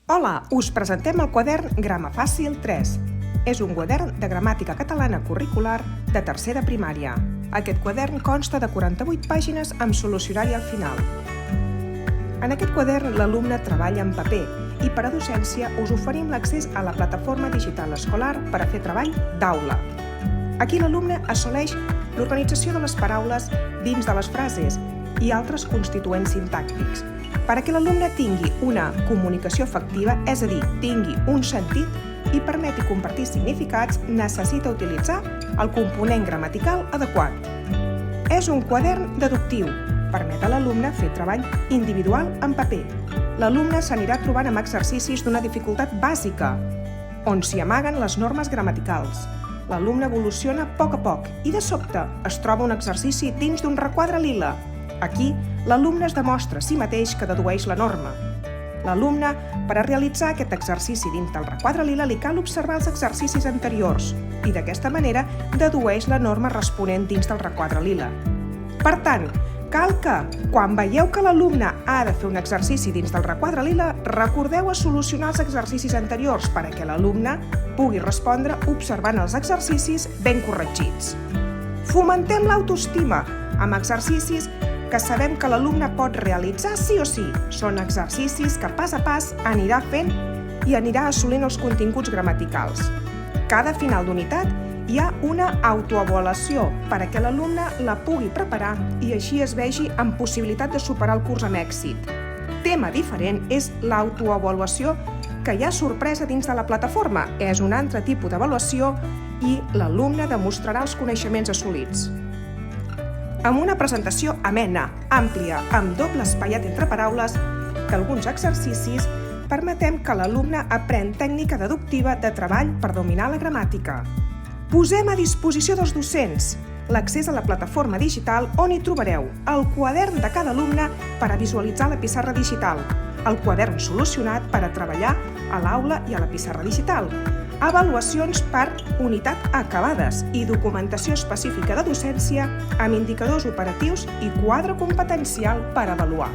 Hola, us presentem el quadern Grama Fàcil 3. És un quadern de gramàtica catalana curricular de tercer de primària. Aquest quadern consta de 48 pàgines amb solucionari al final. En aquest quadern l'alumne treballa en paper i per a docència us oferim l'accés a la plataforma digital escolar per a fer treball d'aula. Aquí l'alumne assoleix l'organització de les paraules dins de les frases i altres constituents sintàctics, perquè l'alumne tingui una comunicació efectiva, és a dir, tingui un sentit i permeti compartir significats, necessita utilitzar el component gramatical adequat. És un quadern deductiu, permet a l'alumne fer treball individual en paper. L'alumne s'anirà trobant amb exercicis d'una dificultat bàsica, on s'hi amaguen les normes gramaticals. L'alumne evoluciona a poc i de sobte es troba un exercici dins d'un requadre lila. Aquí, l'alumne es demostra a si mateix que dedueix la norma. L'alumne, per a realitzar aquest exercici dins del requadre lila, li cal observar els exercicis anteriors i d'aquesta manera dedueix la norma responent dins del requadre lila. Per tant, cal que, quan veieu que l'alumne ha de fer un exercici dins del requadre lila, recordeu a solucionar els exercicis anteriors perquè l'alumne pugui respondre observant els exercicis ben corregits. Fomentem l'autoestima amb exercicis que sabem que l'alumne pot realitzar sí o sí. Són exercicis que pas a pas anirà fent i anirà assolint els continguts gramaticals. Cada final d'unitat hi ha una autoavaluació per a que l'alumne la pugui preparar i així es vegi amb possibilitat de superar el curs amb èxit. Tema diferent és l'autoavaluació que hi ha sorpresa dins de la plataforma. És un altre tipus d'avaluació i l'alumne demostrarà els coneixements assolits. Amb una presentació amena, àmplia, amb doble espaiat entre paraules, que alguns exercicis permetem que l'alumne aprèn tècnica deductiva de treball per dominar la gramàtica. Posem a disposició dels docents l'accés a la plataforma digital on hi trobareu el quadern de cada alumne per a visualitzar la pissarra digital, el quadern solucionat per a treballar a l'aula i a la pissarra digital, avaluacions per unitat acabades i documentació específica de docència amb indicadors operatius i quadre competencial per avaluar.